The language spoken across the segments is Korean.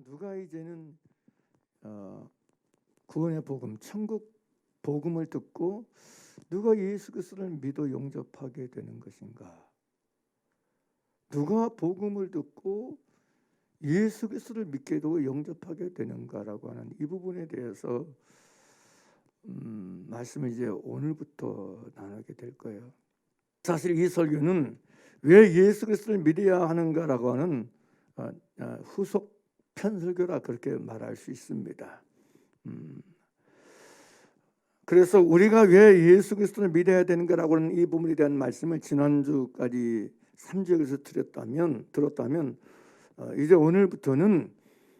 과연 누가 이제는 구원의 복음, 천국 복음을 듣고 누가 예수 그리스도를 믿어 영접하게 되는 것인가? 누가 복음을 듣고 예수 그리스도를 믿게 되고 영접하게 되는가라고 하는 이 부분에 대해서 말씀을 이제 오늘부터 나누게 될 거예요. 사실 이 설교는 왜 예수 그리스도를 믿어야 하는가라고 하는 후속 편설교라 그렇게 말할 수 있습니다. 그래서 우리가 왜 예수 그리스도를 믿어야 되는가라고 하는 이 부분에 대한 말씀을 지난주까지 3주에서 들었다면 이제 오늘부터는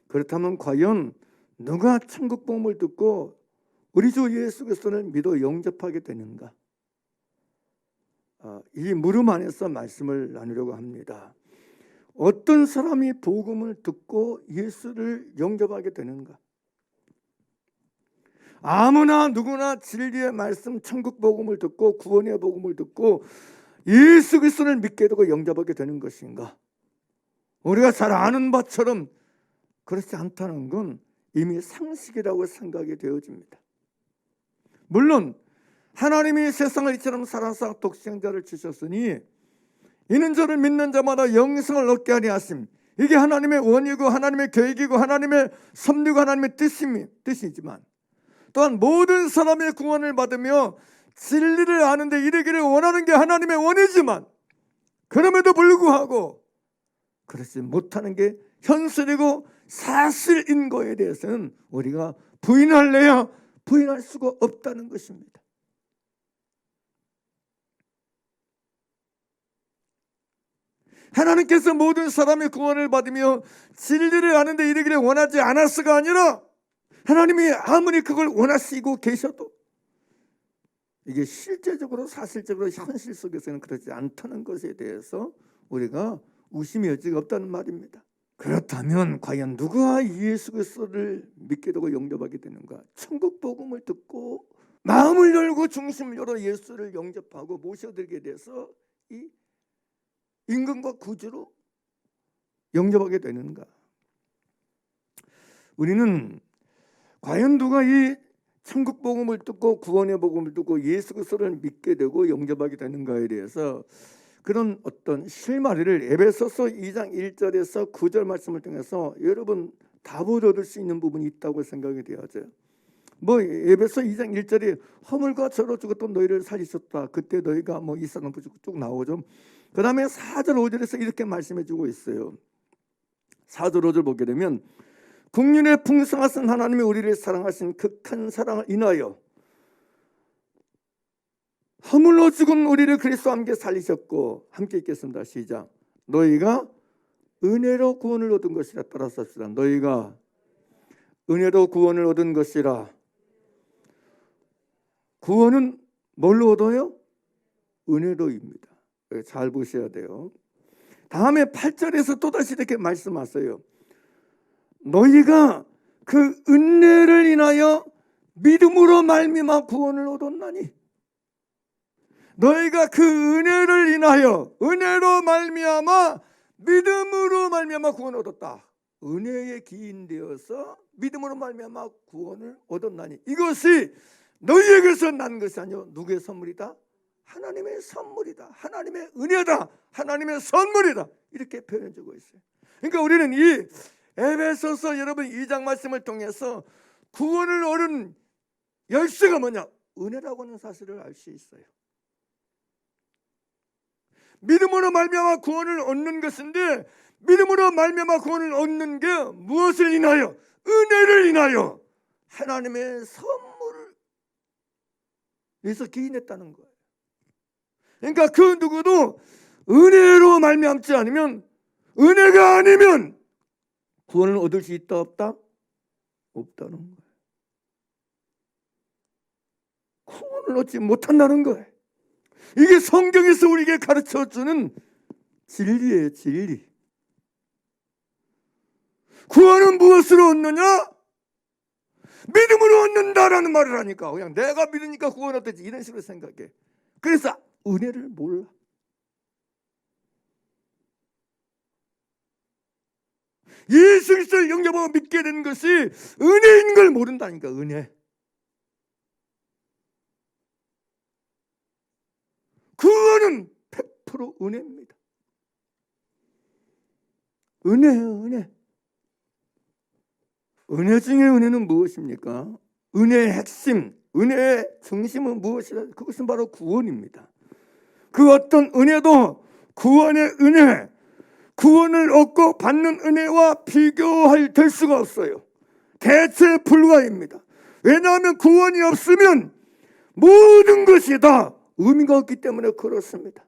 그렇다면 과연 누가 천국 복음을 듣고 우리 주 예수 그리스도를 믿어 영접하게 되는가? 이 물음 안에서 말씀을 나누려고 합니다. 어떤 사람이 복음을 듣고 예수를 영접하게 되는가? 아무나 누구나 진리의 말씀 천국 복음을 듣고 구원의 복음을 듣고 예수 그리스도를 믿게 되고 영접하게 되는 것인가? 우리가 잘 아는 바처럼 그렇지 않다는 건 이미 상식이라고 생각이 되어집니다. 물론 하나님이 세상을 이처럼 사랑사 독생자를 주셨으니 이는 저를 믿는 자마다 영생을 얻게 하리 하심. 이게 하나님의 원이고 하나님의 계획이고 하나님의 섭리고 하나님의 뜻이지만 또한 모든 사람의 구원을 받으며 진리를 아는데 이르기를 원하는 게 하나님의 원이지만 그럼에도 불구하고 그렇지 못하는 게 현실이고 사실인 거에 대해서는 우리가 부인할래야 부인할 수가 없다는 것입니다. 하나님께서 모든 사람의 구원을 받으며 진리를 아는데 이르기를 원하지 않았어가 아니라 하나님이 아무리 그걸 원하시고 계셔도 이게 실제적으로 사실적으로 현실 속에서는 그렇지 않다는 것에 대해서 우리가 의심이 여지가 없다는 말입니다. 그렇다면 과연 누가 예수 그리스도를 믿게 되고 영접하게 되는가? 천국 복음을 듣고 마음을 열고 중심을 열어 예수를 영접하고 모셔들게 돼서 이 임금과 구주로 영접하게 되는가? 우리는 과연 누가 이 천국 복음을 듣고 구원의 복음을 듣고 예수 그리스도를 믿게 되고 영접하게 되는가에 대해서 그런 어떤 실마리를 에베소서 2장 1절에서 9절 말씀을 통해서 여러분 답을 얻을 수 있는 부분이 있다고 생각이 되어져요. 에베소 2장 1절에 허물과 저로 죽었던 너희를 살리셨다. 그때 너희가 이 사람 쭉 나오죠. 그 다음에 4절 5절에서 이렇게 말씀해 주고 있어요. 4절 5절 보게 되면 국륜의 풍성하신 하나님이 우리를 사랑하신 극한 사랑을 인하여 허물로 죽은 우리를 그리스도와 함께 살리셨고 함께 읽겠습니다. 시작. 너희가 은혜로 구원을 얻은 것이라. 따라서 합시다. 너희가 은혜로 구원을 얻은 것이라. 구원은 뭘로 얻어요? 은혜로입니다. 잘 보셔야 돼요. 다음에 8절에서 또다시 이렇게 말씀하세요. 너희가 그 은혜를 인하여 믿음으로 말미암아 구원을 얻었나니. 너희가 그 은혜를 인하여 은혜로 말미암아 믿음으로 말미암아 구원을 얻었다. 은혜에 기인되어서 믿음으로 말미암아 구원을 얻었나니 이것이 너희에게서 난 것이 아니요 누구의 선물이다? 하나님의 선물이다. 하나님의 은혜다. 하나님의 선물이다. 이렇게 표현해 주고 있어요. 그러니까 우리는 이 에베소서 여러분 2장 말씀을 통해서 구원을 얻은 열쇠가 뭐냐? 은혜라고 하는 사실을 알 수 있어요. 믿음으로 말미암아 구원을 얻는 것인데 믿음으로 말미암아 구원을 얻는 게 무엇을 인하여? 은혜를 인하여 하나님의 선물을 위해서 기인했다는 거예요. 그러니까 그 누구도 은혜로 말미암지 않으면 은혜가 아니면 구원을 얻을 수 있다 없다? 없다는 거예요. 구원을 얻지 못한다는 거예요. 이게 성경에서 우리에게 가르쳐주는 진리예요. 진리. 구원은 무엇으로 얻느냐? 믿음으로 얻는다라는 말을 하니까 그냥 내가 믿으니까 구원 얻겠지 이런 식으로 생각해. 그래서 은혜를 몰라. 예수 그리스도를 영접하고 믿게 되는 것이 은혜인 걸 모른다니까. 은혜. 구원은 100% 은혜입니다. 은혜예요, 은혜. 은혜 중에 은혜는 무엇입니까? 은혜의 핵심, 은혜의 중심은 무엇이라? 그것은 바로 구원입니다. 그 어떤 은혜도 구원의 은혜, 구원을 얻고 받는 은혜와 비교될 수가 없어요. 대체 불가입니다. 왜냐하면 구원이 없으면 모든 것이 다 의미가 없기 때문에 그렇습니다.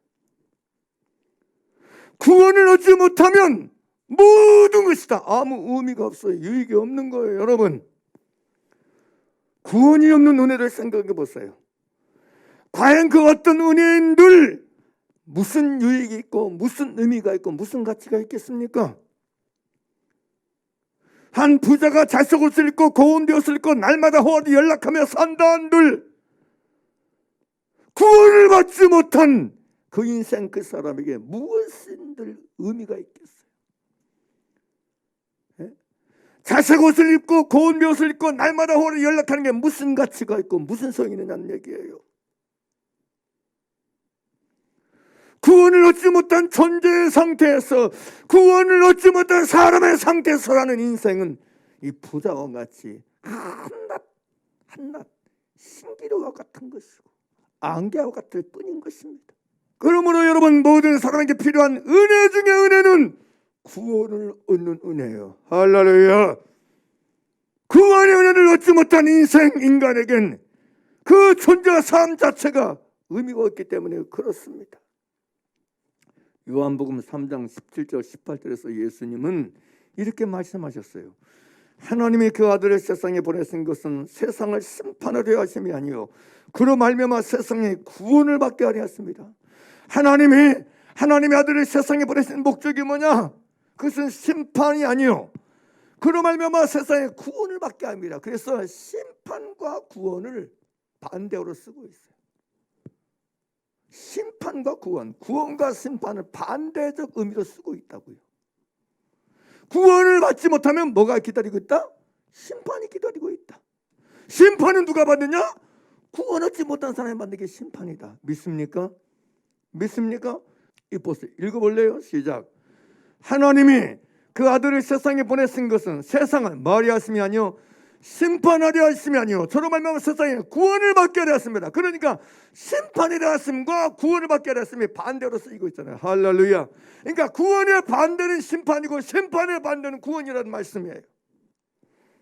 구원을 얻지 못하면 모든 것이 다 아무 의미가 없어요. 유익이 없는 거예요. 여러분, 구원이 없는 은혜를 생각해 보세요. 과연 그 어떤 은혜인들 무슨 유익이 있고 무슨 의미가 있고 무슨 가치가 있겠습니까? 한 부자가 자식 옷을 입고 고운 옷을 입고 날마다 호화를 연락하며 산다 한들 구원을 받지 못한 그 인생 그 사람에게 무엇인들 의미가 있겠어요? 자색 옷을 입고 고운 옷을 입고 날마다 호를 연락하는 게 무슨 가치가 있고 무슨 소용이 있느냐는 얘기예요. 구원을 얻지 못한 존재의 상태에서, 구원을 얻지 못한 사람의 상태에서라는 인생은 이 부자와 같이 한낱 신기루와 같은 것이고 안개와 같을 뿐인 것입니다. 그러므로 여러분, 모든 사람에게 필요한 은혜 중에 은혜는 구원을 얻는 은혜예요. 할렐루야. 구원의 은혜를 얻지 못한 인생 인간에겐 그 존재와 삶 자체가 의미가 없기 때문에 그렇습니다. 요한복음 3장 17절 18절에서 예수님은 이렇게 말씀하셨어요. 하나님이 그 아들을 세상에 보내신 것은 세상을 심판하려 하심이 아니요 그로 말미암아 세상에 구원을 받게 하려 했습니다. 하나님의 아들을 세상에 보내신 목적이 뭐냐? 그것은 심판이 아니요 그로 말미암아 세상에 구원을 받게 합니다. 그래서 심판과 구원을 반대로 쓰고 있어요. 심판과 구원, 구원과 심판을 반대적 의미로 쓰고 있다고요. 구원을 받지 못하면 뭐가 기다리고 있다? 심판이 기다리고 있다. 심판은 누가 받느냐? 구원 얻지 못한 사람이 받는 게 심판이다. 믿습니까? 믿습니까? 이 보세요. 읽어볼래요? 시작. 하나님이 그 아들을 세상에 보내신 것은 세상을 뭐하려 하심이 아니요 심판하려 하심이 아니요 저로 말미암아 세상에 구원을 받게 하려 하십니다. 그러니까 심판이라 하심과 구원을 받게 하려 하심이 반대로 쓰이고 있잖아요. 할렐루야. 그러니까 구원의 반대는 심판이고 심판의 반대는 구원이라는 말씀이에요.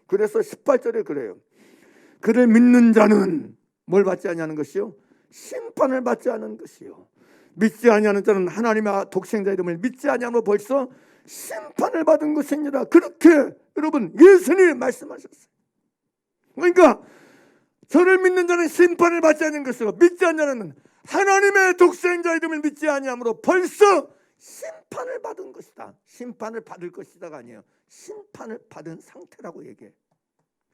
그래서 18절에 그래요. 그를 믿는 자는 뭘 받지 아니하는 것이요? 심판을 받지 않은 것이요. 믿지 아니하는 자는 하나님의 독생자 이름을 믿지 아니하므로 벌써 심판을 받은 것이니라. 그렇게 여러분 예수님이 말씀하셨어요. 그러니까 저를 믿는 자는 심판을 받지 않는 것이고 믿지 않는 자는 하나님의 독생자 이름을 믿지 아니하므로 벌써 심판을 받은 것이다. 심판을 받을 것이다가 아니에요. 심판을 받은 상태라고 얘기해.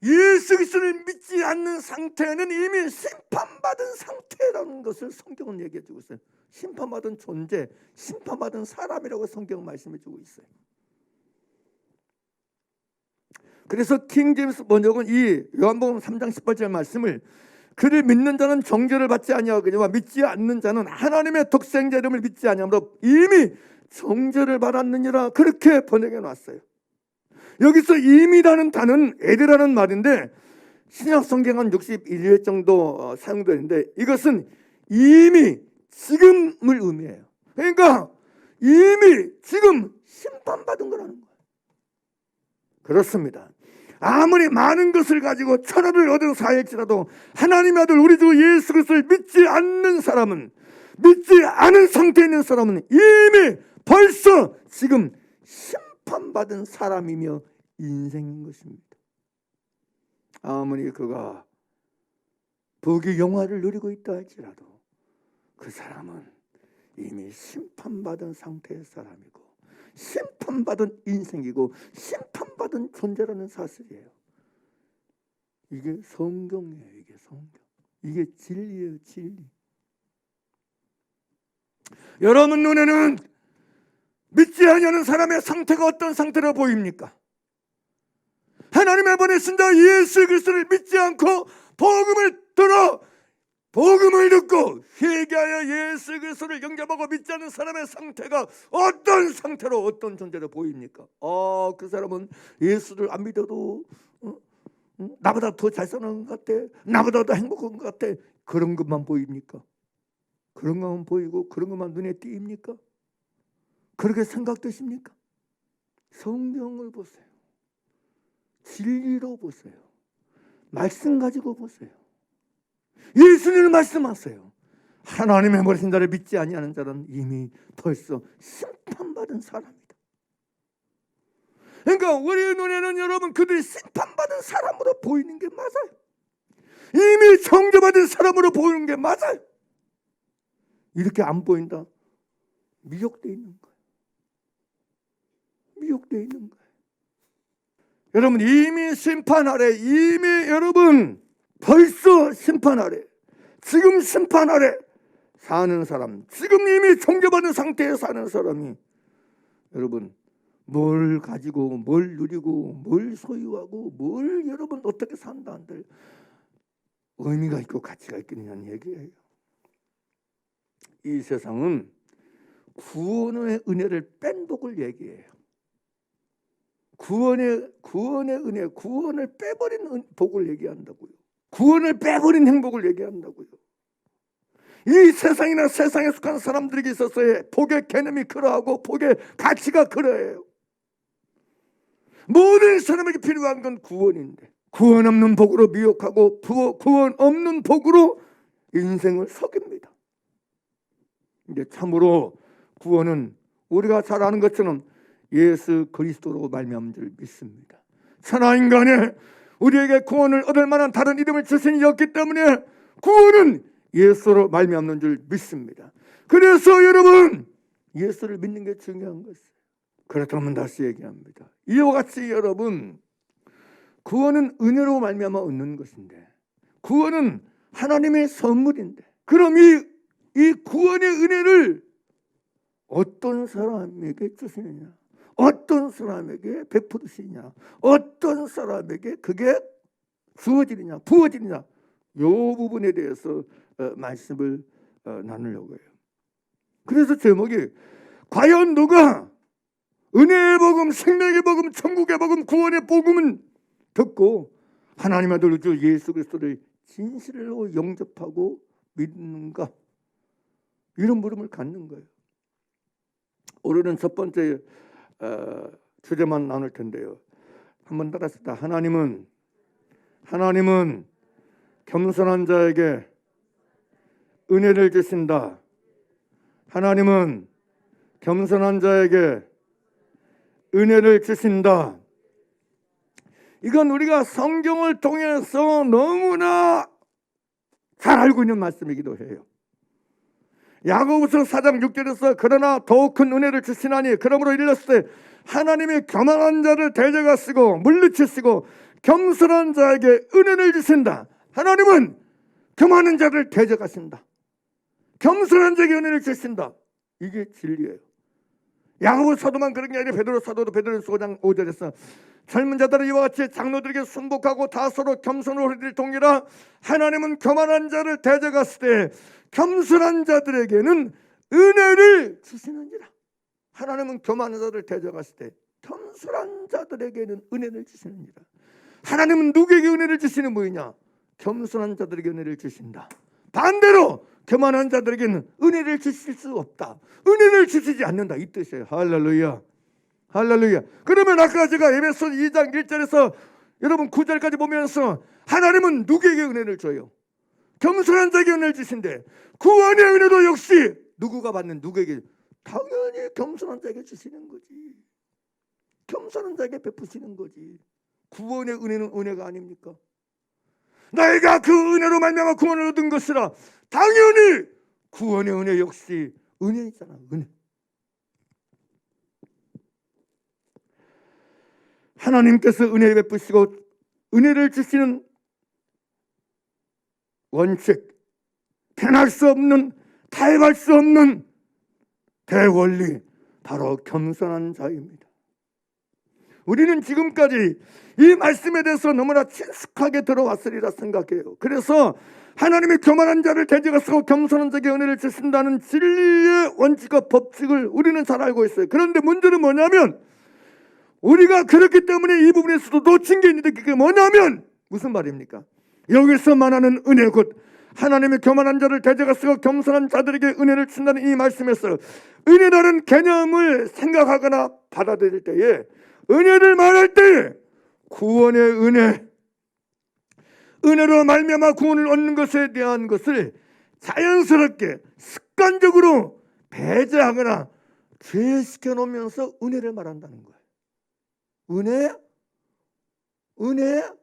예수 그리스도를 믿지 않는 상태는 이미 심판받은 상태라는 것을 성경은 얘기해 주고 있어요. 심판받은 존재, 심판받은 사람이라고 성경 말씀해 주고 있어요. 그래서 킹 제임스 번역은 이 요한복음 3장 18절 말씀을 그를 믿는 자는 정죄를 받지 아니하거니와 믿지 않는 자는 하나님의 독생자 이름을 믿지 아니하므로 이미 정죄를 받았느니라. 그렇게 번역해 놨어요. 여기서 이미라는 단어는 에드라는 말인데 신약 성경 한 61회 정도 사용되는데 이것은 이미 지금을 의미해요. 그러니까 이미 지금 심판받은 거라는 거예요. 그렇습니다. 아무리 많은 것을 가지고 천하를 얻어 살지라도 하나님의 아들 우리 주 예수 그리스도를 믿지 않는 사람은, 믿지 않은 상태에 있는 사람은 이미 벌써 지금 심판받은 사람이며 인생인 것입니다. 아무리 그가 복의 영화를 누리고 있다 할지라도 그 사람은 이미 심판받은 상태의 사람이고 심판받은 인생이고 심판받은 존재라는 사실이에요. 이게 성경이에요. 이게 성경. 이게 진리예요. 진리. 여러분 눈에는 믿지 아니하는 사람의 상태가 어떤 상태로 보입니까? 하나님의 보내신 자 예수 그리스도를 믿지 않고 복음을 듣고 회개하여 예수 그리스도를 영접하고 믿지 않는 사람의 상태가 어떤 상태로, 어떤 존재로 보입니까? 그 사람은 예수를 안 믿어도 나보다 더 잘 사는 것 같아, 나보다 더 행복한 것 같아, 그런 것만 보입니까? 그런 것만 보이고 그런 것만 눈에 띄입니까? 그렇게 생각되십니까? 성경을 보세요. 진리로 보세요. 말씀 가지고 보세요. 예수님을 말씀하세요. 하나님의 보내신 자를 믿지 아니하는 자는 이미 벌써 심판받은 사람이다. 그러니까 우리 눈에는 여러분 그들이 심판받은 사람으로 보이는 게 맞아요. 이미 정죄받은 사람으로 보이는 게 맞아요. 이렇게 안 보인다? 미혹되어 있는 거예요. 미혹되어 있는 거예요. 여러분 이미 심판 아래, 이미 여러분 벌써 심판 아래, 지금 심판 아래 사는 사람, 지금 이미 정죄받은 상태에 사는 사람이 여러분 뭘 가지고 뭘 누리고 뭘 소유하고 뭘 여러분 어떻게 산다 한들 의미가 있고 가치가 있겠느냐는 얘기예요. 이 세상은 구원의 은혜를 뺀 복을 얘기해요. 구원의 은혜, 구원을 빼버린 복을 얘기한다고요. 구원을 빼버린 행복을 얘기한다고요. 이 세상이나 세상에 속한 사람들에게 있어서의 복의 개념이 그러하고 복의 가치가 그러해요. 모든 사람에게 필요한 건 구원인데 구원 없는 복으로 미혹하고 구원 없는 복으로 인생을 속입니다. 근데 참으로 구원은 우리가 잘 아는 것처럼 예수 그리스도로 말미암은 줄 믿습니다. 천하인간에 우리에게 구원을 얻을 만한 다른 이름을 주신 이가 없기 때문에 구원은 예수로 말미암는 줄 믿습니다. 그래서 여러분 예수를 믿는 게 중요한 것이에요. 그렇다면 다시 얘기합니다. 이와 같이 여러분 구원은 은혜로 말미암아 얻는 것인데 구원은 하나님의 선물인데 그럼 이 구원의 은혜를 어떤 사람에게 주시느냐, 어떤 사람에게 베푸시느냐, 어떤 사람에게 그게 주어지느냐 부어지느냐, 이 부분에 대해서 말씀을 나누려고 해요. 그래서 제목이 과연 누가 은혜의 복음, 생명의 복음, 천국의 복음, 구원의 복음은 듣고 하나님의 아들 주 예수 그리스도를 진실로 영접하고 믿는가, 이런 물음을 갖는 거예요. 오늘은 첫 번째 주제만 나눌 텐데요. 한번 따라합시다. 하나님은 겸손한 자에게 은혜를 주신다. 하나님은 겸손한 자에게 은혜를 주신다. 이건 우리가 성경을 통해서 너무나 잘 알고 있는 말씀이기도 해요. 야고보서 4장 6절에서 그러나 더욱 큰 은혜를 주시나니 그러므로 이르렀을 때 하나님이 교만한 자를 대적하시고 물리치시고 겸손한 자에게 은혜를 주신다. 하나님은 교만한 자를 대적하신다. 겸손한 자에게 은혜를 주신다. 이게 진리예요. 야고보 사도만 그런 게 아니라 베드로 사도도 베드로전서 5장 5절에서 젊은 자들은 이와 같이 장로들에게 순복하고 다 서로 겸손으로 흐리를 동이라. 하나님은 교만한 자를 대적하실 때 겸손한 자들에게는 은혜를 주시느니라. 하나님은 교만한 자를 대적하실 때 겸손한 자들에게는 은혜를 주시느니라. 하나님은 누구에게 은혜를 주시는 분이냐? 겸손한 자들에게 은혜를 주신다. 반대로 교만한 자들에게는 은혜를 주실 수 없다. 은혜를 주시지 않는다, 이 뜻이에요. 할렐루야, 할렐루야. 그러면 아까 제가 에베소 2장 1절에서 여러분 9절까지 보면서 하나님은 누구에게 은혜를 줘요? 겸손한 자에게 은혜를 주신대. 구원의 은혜도 역시 누구가 받는, 누구에게? 당연히 겸손한 자에게 주시는 거지. 겸손한 자에게 베푸시는 거지. 구원의 은혜는 은혜가 아닙니까? 너희가 그 은혜로 말미암아 구원을 얻은 것이라. 당연히 구원의 은혜 역시 은혜이잖아, 은혜. 하나님께서 은혜를 베푸시고 은혜를 주시는 원칙, 변할 수 없는, 타협할 수 없는 대원리, 바로 겸손한 자입니다. 우리는 지금까지 이 말씀에 대해서 너무나 친숙하게 들어왔으리라 생각해요. 그래서 하나님의 교만한 자를 대적하 쓰고 겸손한 자에게 은혜를 주신다는 진리의 원칙과 법칙을 우리는 잘 알고 있어요. 그런데 문제는 뭐냐면 우리가 그렇기 때문에 이 부분에서도 놓친 게 있는데 그게 뭐냐면 무슨 말입니까? 여기서 말하는 은혜 곧 하나님의 교만한 자를 대적하 쓰고 겸손한 자들에게 은혜를 준다는 이 말씀에서 은혜라는 개념을 생각하거나 받아들일 때에 은혜를 말할 때 구원의 은혜, 은혜로 말미암아 구원을 얻는 것에 대한 것을 자연스럽게 습관적으로 배제하거나 죄시켜 놓으면서 은혜를 말한다는 거예요. 은혜,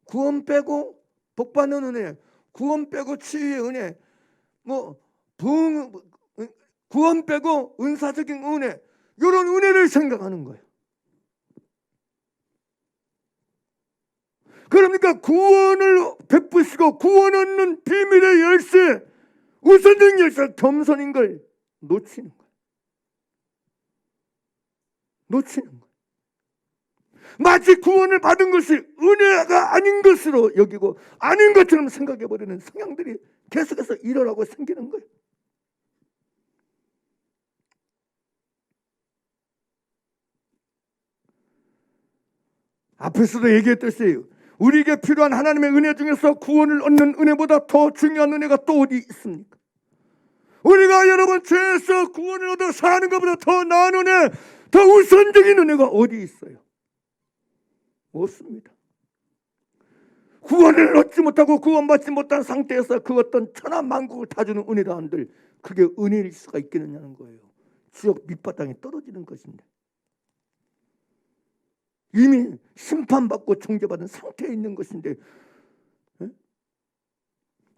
구원 빼고 복 받는 은혜, 구원 빼고 치유의 은혜, 구원 빼고 은사적인 은혜, 이런 은혜를 생각하는 거예요. 그러니까 구원을 베푸시고 구원 얻는 비밀의 열쇠, 우선적인 열쇠, 겸손인 걸 놓치는 거예요. 마치 구원을 받은 것이 은혜가 아닌 것으로 여기고 아닌 것처럼 생각해버리는 성향들이 계속해서 일어나고 생기는 거예요. 앞에서도 얘기했듯이 우리에게 필요한 하나님의 은혜 중에서 구원을 얻는 은혜보다 더 중요한 은혜가 또 어디 있습니까? 우리가 여러분 죄에서 구원을 얻어 사는 것보다 더 나은 은혜, 더 우선적인 은혜가 어디 있어요? 없습니다. 구원을 얻지 못하고 구원받지 못한 상태에서 그 어떤 천하만국을 다 주는 은혜라 한들 그게 은혜일 수가 있겠느냐는 거예요. 지옥 밑바닥에 떨어지는 것인데 이미 심판받고 정죄받은 상태에 있는 것인데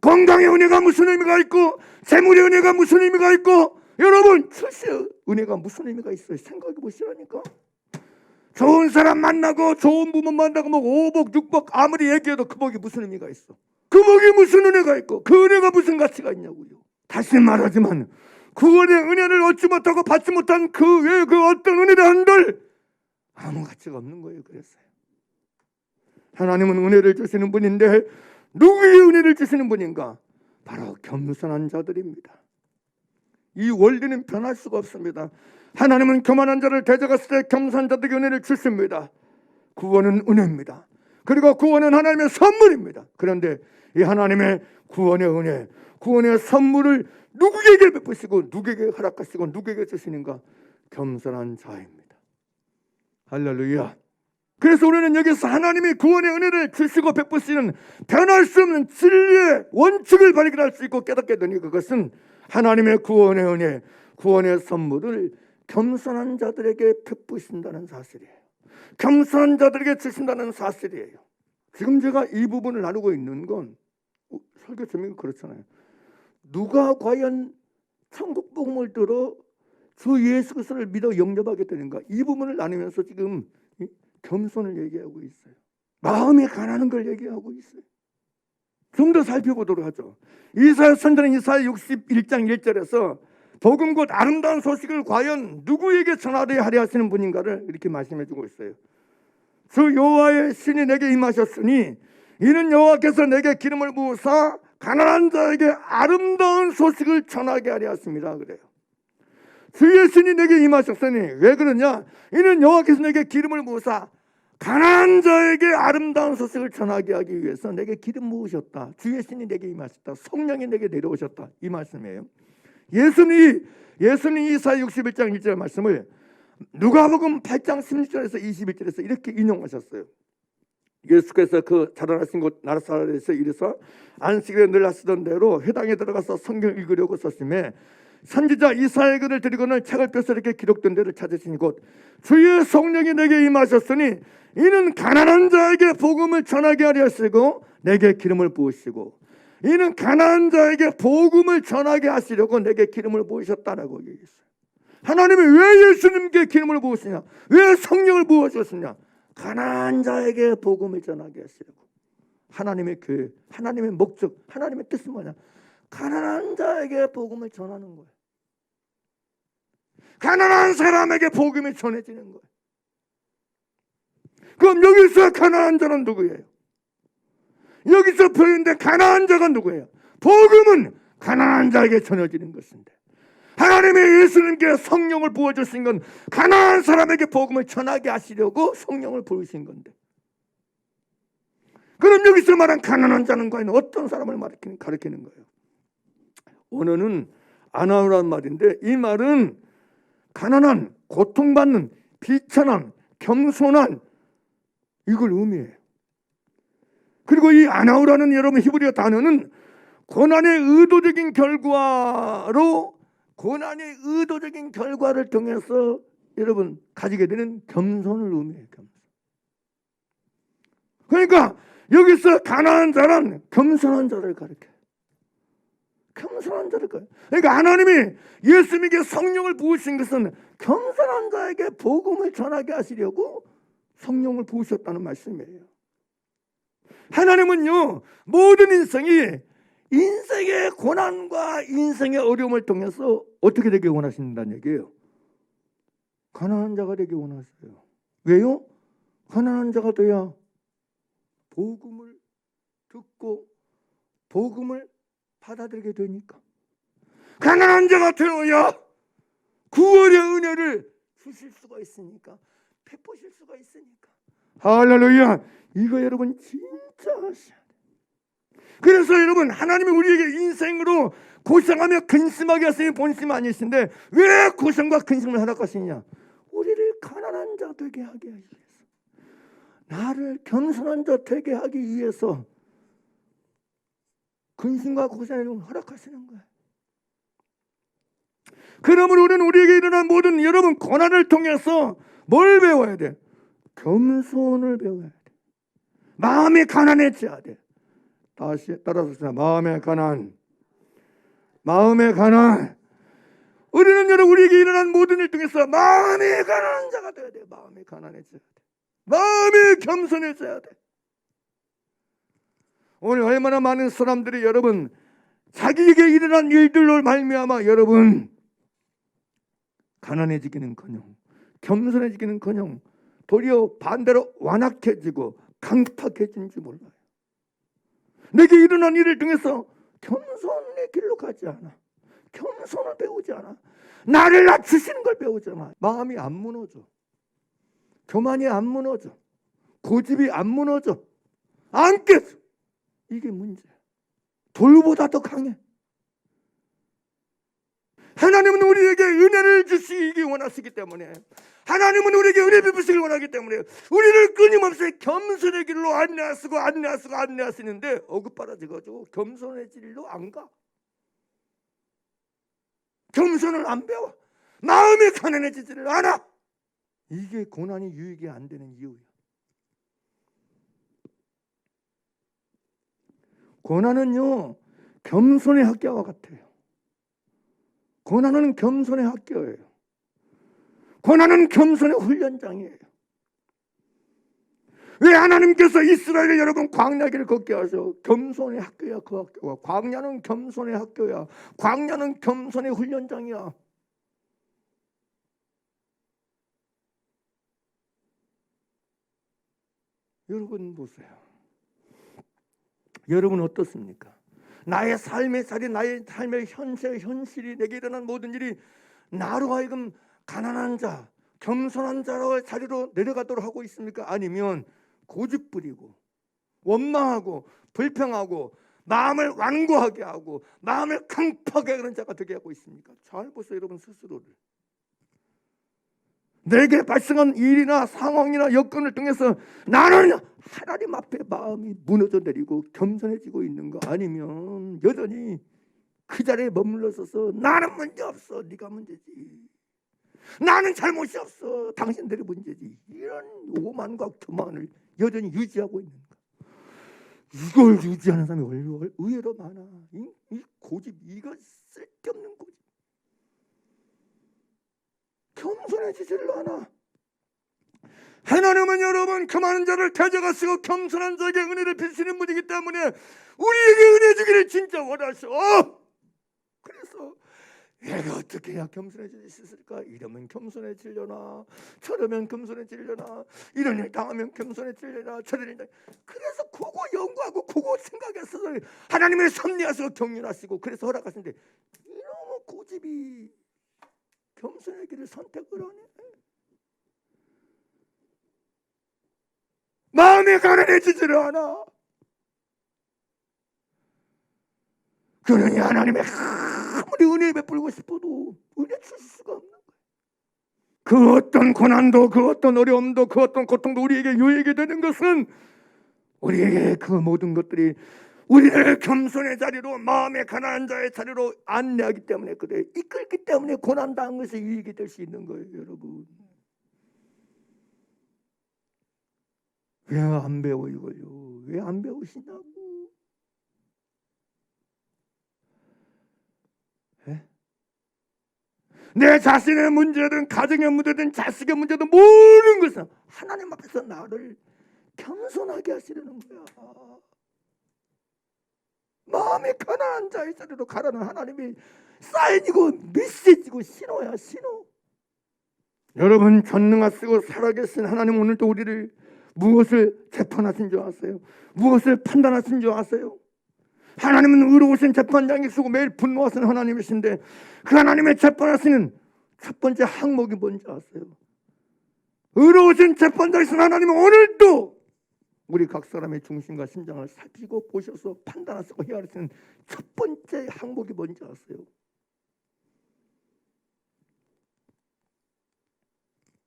건강의 은혜가 무슨 의미가 있고 재물의 은혜가 무슨 의미가 있고 여러분 출세의 은혜가 무슨 의미가 있어요? 생각해 보시라니까. 좋은 사람 만나고 좋은 부모 만나고 오복 육복 아무리 얘기해도 그 복이 무슨 의미가 있어? 그 복이 무슨 은혜가 있고 그 은혜가 무슨 가치가 있냐고요. 다시 말하지만 구원의 은혜를 얻지 못하고 받지 못한 그 외에 그 어떤 은혜를 한들 아무 가치가 없는 거예요. 그랬어요. 하나님은 은혜를 주시는 분인데 누구의 은혜를 주시는 분인가? 바로 겸손한 자들입니다. 이 원리는 변할 수가 없습니다. 하나님은 교만한 자를 대적했을 때 겸손한 자들에게 은혜를 주십니다. 구원은 은혜입니다. 그리고 구원은 하나님의 선물입니다. 그런데 이 하나님의 구원의 은혜, 구원의 선물을 누구에게 베푸시고 누구에게 허락하시고 누구에게 주시는가? 겸손한 자입니다. 할렐루야. 그래서 우리는 여기서 하나님이 구원의 은혜를 주시고 베푸시는 변할 수 없는 진리의 원칙을 발견할 수 있고 깨닫게 되니 그것은 하나님의 구원의 은혜, 구원의 선물을 겸손한 자들에게 베푸신다는 사실이에요. 겸손한 자들에게 주신다는 사실이에요. 지금 제가 이 부분을 나누고 있는 건 설교 제목이 그렇잖아요. 누가 과연 천국 복음을 들어 주 예수 그리스도를 믿어 영접하게 되는가? 이 부분을 나누면서 지금 겸손을 얘기하고 있어요. 마음이 가난한 걸 얘기하고 있어요. 좀 더 살펴보도록 하죠. 이사야 선지자는 이사야 61장 1절에서 복음 곧 아름다운 소식을 과연 누구에게 전하려 하려 하시는 분인가를 이렇게 말씀해 주고 있어요. 주 여호와의 신이 내게 임하셨으니 이는 여호와께서 내게 기름을 부으사 가난한 자에게 아름다운 소식을 전하게 하려 하십니다. 그래요. 주의 신이 내게 임하셨으니 왜 그러냐? 이는 여호와께서 내게 기름을 부으사 가난한 자에게 아름다운 소식을 전하게 하기 위해서 내게 기름 부으셨다. 주의 신이 내게 임하셨다. 성령이 내게 내려오셨다. 이 말씀이에요. 예수님이 이사야 61장 1절 말씀을 누가복음 8장 16절에서 21절에서 이렇게 인용하셨어요. 예수께서 그 자라나신 곳 나사렛에서 이르사 안식일에 늘 하시던 대로 회당에 들어가서 성경 읽으려고 썼음에 선지자 이사야의 글을 드리고는 책을 펴서 이렇게 기록된 데를 찾으시니 곧 주의 성령이 내게 임하셨으니 이는 가난한 자에게 복음을 전하게 하려 하시고 내게 기름을 부으시고 이는 가난한 자에게 복음을 전하게 하시려고 내게 기름을 부으셨다라고 얘기했어요. 하나님이 왜 예수님께 기름을 부으시냐? 왜 성령을 부어주셨냐? 가난한 자에게 복음을 전하게 하시려고. 하나님의 교회, 하나님의 목적, 하나님의 뜻은 뭐냐? 가난한 자에게 복음을 전하는 거예요. 가난한 사람에게 복음이 전해지는 거예요. 그럼 여기서 가난한 자는 누구예요? 여기서 표현된 가난한 자가 누구예요? 복음은 가난한 자에게 전해지는 것인데, 하나님의 예수님께 성령을 부어주신 건 가난한 사람에게 복음을 전하게 하시려고 성령을 부으신 건데, 그럼 여기서 말한 가난한 자는 과연 어떤 사람을 가리키는 거예요? 오늘은 아나우라는 말인데, 이 말은 가난한, 고통받는, 비천한, 겸손한, 이걸 의미해요. 그리고 이 아나우라는 여러분 히브리어 단어는 고난의 의도적인 결과를 통해서 여러분 가지게 되는 겸손을 의미해요. 겸손. 그러니까 여기서 가난한 자는 겸손한 자를 가리켜요. 겸손한 자를 가리켜요. 그러니까 하나님이 예수님에게 성령을 부으신 것은 겸손한 자에게 복음을 전하게 하시려고 성령을 부으셨다는 말씀이에요. 하나님은요, 모든 인생의 고난과 인생의 어려움을 통해서 어떻게 되게 원하신다는 얘기예요? 가난한 자가 되게 원하세요. 왜요? 가난한 자가 돼야 복음을 듣고 복음을 받아들이게 되니까. 가난한 자가 되어야 구원의 은혜를 주실 수가 있으니까, 베푸실 수가 있으니까. 할렐루야. 이거 여러분 진짜 하셔야 돼요. 그래서 여러분, 하나님이 우리에게 인생으로 고생하며 근심하게 하시는 본심 아니신데, 왜 고생과 근심을 허락하시냐? 우리를 가난한 자 되게 하기 위해서, 나를 겸손한 자 되게 하기 위해서 근심과 고생을 허락하시는 거예요. 그러므로 우리는 우리에게 일어난 모든 여러분 고난을 통해서 뭘 배워야 돼? 겸손을 배워야 돼. 마음이 가난해져야 돼. 다시 따라서 마음의 가난. 우리는 여러분 우리에게 일어난 모든 일 통해서 마음이 가난한 자가 돼야 돼. 마음이 가난해져야 돼. 마음이 겸손해져야 돼. 오늘 얼마나 많은 사람들이 여러분 자기에게 일어난 일들로 말미암아 여러분 가난해지기는커녕 겸손해지기는커녕 도리어 반대로 완악해지고 강팍해진지 몰라요. 내게 일어난 일을 통해서 겸손의 길로 가지 않아. 겸손을 배우지 않아. 나를 낮추시는 걸 배우지 않아. 마음이 안 무너져. 교만이 안 무너져. 고집이 안 무너져. 안 깨져. 이게 문제야. 돌보다 더 강해. 하나님은 우리에게 은혜를 주시기 원하시기 때문에, 하나님은 우리에게 은혜 베푸시길 원하기 때문에 우리를 끊임없이 겸손의 길로 안내하시는데 어긋받아져가지고 겸손의 길로 안 가. 겸손을 안 배워. 마음이 가난해지지를 않아. 이게 고난이 유익이 안 되는 이유야. 고난은요 겸손의 학교와 같아요. 고난은 겸손의 학교예요. 고난은 겸손의 훈련장이에요. 왜 하나님께서 이스라엘의 여러분 광야길을 걷게 하셔? 겸손의 학교야. 그 학교가. 광야는 겸손의 학교야. 광야는 겸손의 훈련장이야. 여러분 보세요. 여러분 어떻습니까? 나의 삶의 자리, 나의 삶의 현실이 내게 일어난 모든 일이 나로 하여금 가난한 자, 겸손한 자의 자리로 내려가도록 하고 있습니까? 아니면 고집 부리고 원망하고 불평하고 마음을 완고하게 하고 마음을 강팍하게 하는 자가 되게 하고 있습니까? 잘 보세요 여러분 스스로를. 내게 발생한 일이나 상황이나 여건을 통해서 나는 하나님 앞에 마음이 무너져 내리고 겸손해지고 있는가? 아니면 여전히 그 자리에 머물러 서서 나는 문제 없어, 네가 문제지, 나는 잘못이 없어, 당신들이 문제지, 이런 오만과 교만을 여전히 유지하고 있는가? 이걸 유지하는 사람이 의외로 많아. 이 고집, 이거 쓸데없는 고집. 겸손해지지를 않아. 하나님은 여러분 교만한 자를 대적하시고 겸손한 자에게 은혜를 베푸시는 분이기 때문에 우리에게 은혜 주기를 진짜 원하셔. 그래서 내가 어떻게 해야 겸손해질 수 있을까? 이러면 겸손해지려나, 저러면 겸손해지려나, 이런 일 당하면 겸손해지려나, 저런 일 그래서 그거 연구하고 그거 생각해서 하나님의 섭리하시고 경륜하시고 그래서 허락하시는데 이놈의 고집이 겸손의 길을 선택을 하네. 마음이 가난해지지를 않아. 그러니 하나님의 아무리 은혜 베풀고 싶어도 은혜 줄 수가 없는 거예요. 그 어떤 고난도, 그 어떤 어려움도, 그 어떤 고통도 우리에게 유익이 되는 것은 우리에게 그 모든 것들이 우리를 겸손의 자리로, 마음의 가난한 자의 자리로 안내하기 때문에 그래. 이끌기 때문에 고난당한 것이 유익이 될 수 있는 거예요, 여러분. 왜 안 배워 이걸요? 왜 안 배우시냐고? 에? 내 자신의 문제든 가정의 문제든 자식의 문제든 모든 것은 하나님 앞에서 나를 겸손하게 하시려는 거야. 마음이 가난한 자의 자리로 가라는 하나님이 사인이고 메시지고 신호야, 신호. 여러분, 전능하시고 살아계신 하나님 오늘도 우리를 무엇을 재판하신 줄 아세요? 무엇을 판단하신 줄 아세요? 하나님은 의로우신 재판장이시고 매일 분노하시는 하나님이신데 그 하나님의 재판하시는 첫 번째 항목이 뭔지 아세요? 의로우신 재판장이신 하나님은 오늘도 우리 각 사람의 중심과 심장을 살피고 보셔서 판단하시고 헤아리시는 첫 번째 항목이 뭔지 아세요?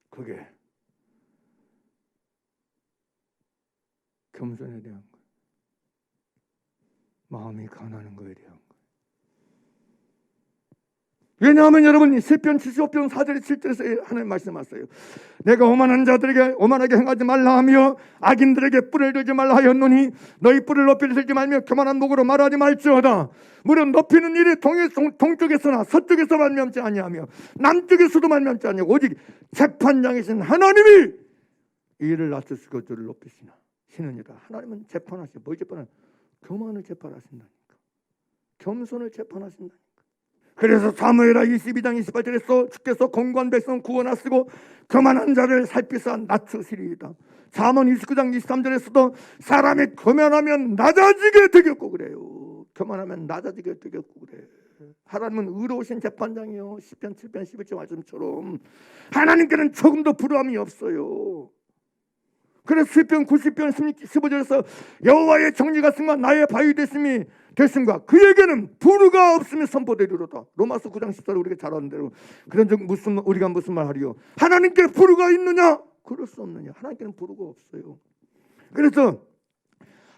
그게 겸손에 대한 거예요. 마음이 가난한 거에 대한 거예요. 왜냐하면 여러분 시편 75편 4절에 7절에서 하나님 말씀하세요. 내가 오만한 자들에게 오만하게 행하지 말라 하며 악인들에게 뿔을 들지 말라 하였노니 너희 뿔을 높이 들지 말며 교만한 목으로 말하지 말지어다. 무릇 높이는 일이 동쪽에서나 서쪽에서 말미암지 아니하며 남쪽에서도 말미암지 아니하고 오직 재판장이신 하나님이 이 일을 낮추시고 저를 높이시나 시느니라. 하나님은 재판하시고 뭘 재판하시나? 교만을 재판하신다니까. 겸손을 재판하신다니까. 그래서 사무엘하 22장 28절에서 주께서 공고한 백성 구원하시고 교만한 자를 살피사 낮추시리이다. 잠언 29장 23절에서도 사람이 교만하면 낮아지게 되겠고 그래요. 교만하면 낮아지게 되겠고 그래. 하나님은 의로우신 재판장이요. 시편 7편 11절 말씀처럼 하나님께는 조금도 불우함이 없어요. 그래서 시편 90편 15절에서 여호와의 정의가 승과 나의 바위 되심과 그에게는 불의가 없으면 선포되리로다. 로마서 9장 14절 우리가 잘 아는 대로 그런 적 우리가 무슨 말 하리요? 하나님께 불의가 있느냐? 그럴 수 없느냐? 하나님께는 불의가 없어요. 그래서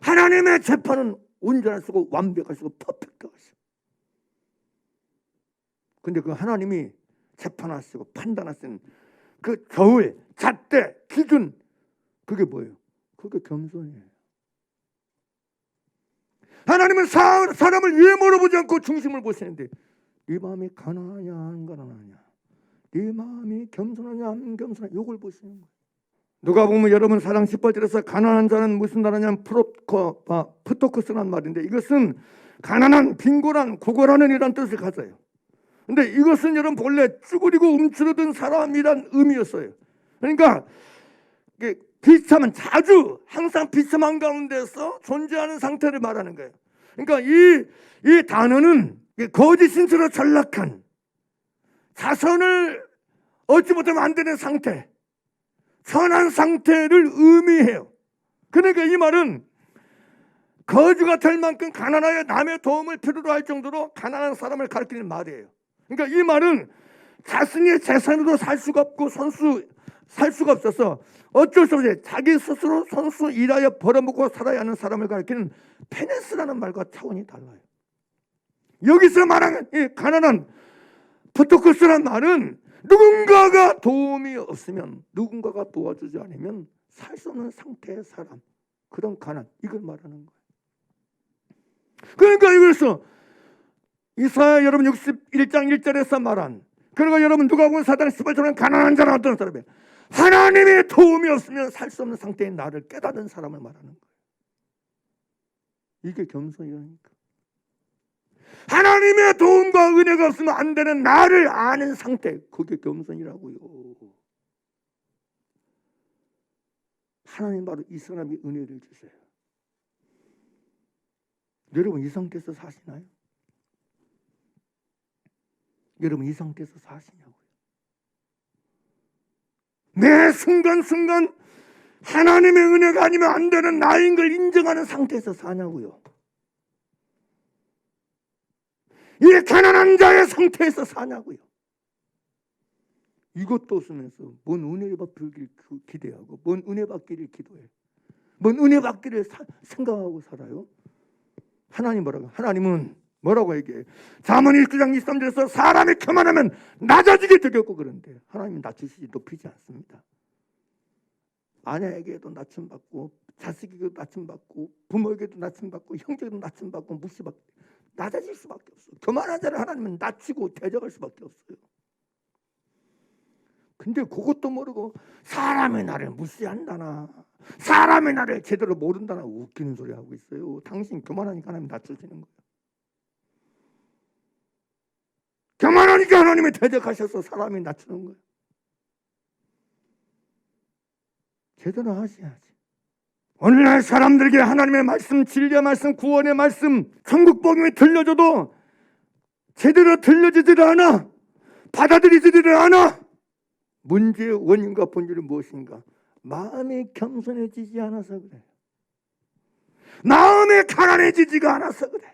하나님의 재판은 온전하시고 완벽하시고 퍼펙트하시고. 근데 그 하나님이 재판하시고 판단하시는 그 겨울, 잣대, 기준 그게 뭐예요? 그게 겸손이에요. 하나님은 사람을 외모로 보지 않고 중심을 보시는데 네 마음이 가난하냐 안 가난하냐, 네 마음이 겸손하냐 안 겸손하냐 이걸 보시는 거예요. 누가 보면 여러분 4장 10절에서 가난한 자는 무슨 나라냐면 프토크스란 말인데 이것은 가난한, 빈곤한, 고골하는 이란 뜻을 가져요. 근데 이것은 여러분 본래 쭈그리고 움츠러든 사람이란 의미였어요. 그러니까 비참한, 자주 항상 비참한 가운데서 존재하는 상태를 말하는 거예요. 그러니까 이 단어는 거짓 신처로 전락한, 자선을 얻지 못하면 안 되는 상태, 선한 상태를 의미해요. 그러니까 이 말은 거지가 될 만큼 가난하여 남의 도움을 필요로 할 정도로 가난한 사람을 가리키는 말이에요. 그러니까 이 말은 자신의 재산으로 살 수가 없고 살 수가 없어서 어쩔 수 없이 자기 스스로 손수 일하여 벌어먹고 살아야 하는 사람을 가리키는 페네스라는 말과 차원이 달라요. 여기서 말하는 이 가난한 프토크스란 말은 누군가가 도움이 없으면, 누군가가 도와주지 않으면 살 수 없는 상태의 사람, 그런 가난, 이걸 말하는 거예요. 그러니까 이것은 이사야 여러분 61장 1절에서 말한, 그리고 여러분 누가복음 4장 18절은 가난한 자는 어떤 사람이에요? 하나님의 도움이 없으면 살 수 없는 상태인 나를 깨닫는 사람을 말하는 거예요. 이게 겸손이라니까. 하나님의 도움과 은혜가 없으면 안 되는 나를 아는 상태, 그게 겸손이라고요. 하나님 바로 이 사람이 은혜를 주세요. 여러분 이 상태에서 사시나요? 여러분 이 상태에서 사시냐고요? 매 순간순간 하나님의 은혜가 아니면 안 되는 나인 걸 인정하는 상태에서 사냐고요? 이 가난한 자의 상태에서 사냐고요? 이것도 없으면서 뭔 은혜 받기를 기대하고 뭔 은혜 받기를 기도해, 뭔 은혜 받기를 생각하고 살아요? 하나님 뭐라고? 하나님은 뭐라고 얘기해? 잠언 19장 23절에서 사람이 교만하면 낮아지게 되겠고, 그런데 하나님은 낮추시지 높이지 않습니다. 아내에게도 낮춤받고, 자식에게도 낮춤받고, 부모에게도 낮춤받고, 형제에게도 낮춤받고, 무시받고, 낮아질 수밖에 없어요. 교만한 자를 하나님은 낮추고 대적할 수밖에 없어요. 근데 그것도 모르고 사람의 나를 무시한다나, 사람의 나를 제대로 모른다나 웃기는 소리 하고 있어요. 당신 교만하니까 하나님 낮추시는 거예요. 교만하니까 하나님이 대적하셔서 사람이 낮추는 거예요. 제대로 하셔야지. 오늘날 사람들에게 하나님의 말씀, 진리의 말씀, 구원의 말씀, 천국 복음이 들려줘도 제대로 들려지지를 않아, 받아들이지를 않아. 문제의 원인과 본질은 무엇인가? 마음이 겸손해지지 않아서 그래요. 마음이 가난해지지가 않아서 그래요.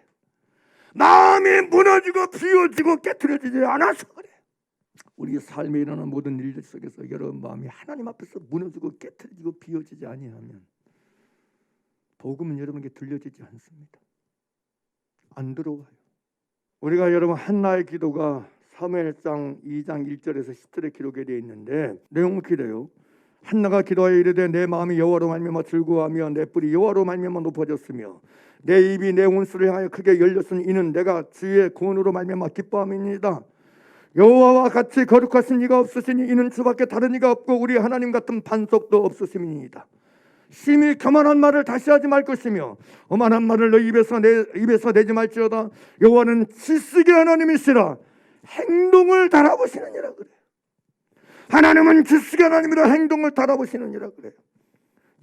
마음이 무너지고 비워지고 깨트려지지 않아서 그래요. 우리 삶에 일어나는 모든 일들 속에서 여러분 마음이 하나님 앞에서 무너지고 깨트려지고 비워지지 아니하면 복음은 여러분에게 들려지지 않습니다. 안 들어와요. 우리가 여러분 한나의 기도가 사무엘상 2장 1절에서 10절에 기록이 되어 있는데 내용은 이래요. 한나가 기도하여 이르되 내 마음이 여호와로 말미암아 즐거워하며 내 뿔이 여호와로 말미암아 높아졌으며 내 입이 내 원수를 향하여 크게 열렸으니 이는 내가 주의 구원으로 말미암아 기뻐함이니이다. 여호와와 같이 거룩하신 이가 없으시니 이는 주밖에 다른 이가 없고 우리 하나님 같은 반석도 없으심이니이다. 심히 교만한 말을 다시 하지 말 것이며 오만한 말을 너희 입에서 내지 말지어다. 여호와는 지식의 하나님이시라 행동을 달아보시느니라 그래요. 하나님은 지식의 하나님이라 행동을 달아보시느니라 그래요.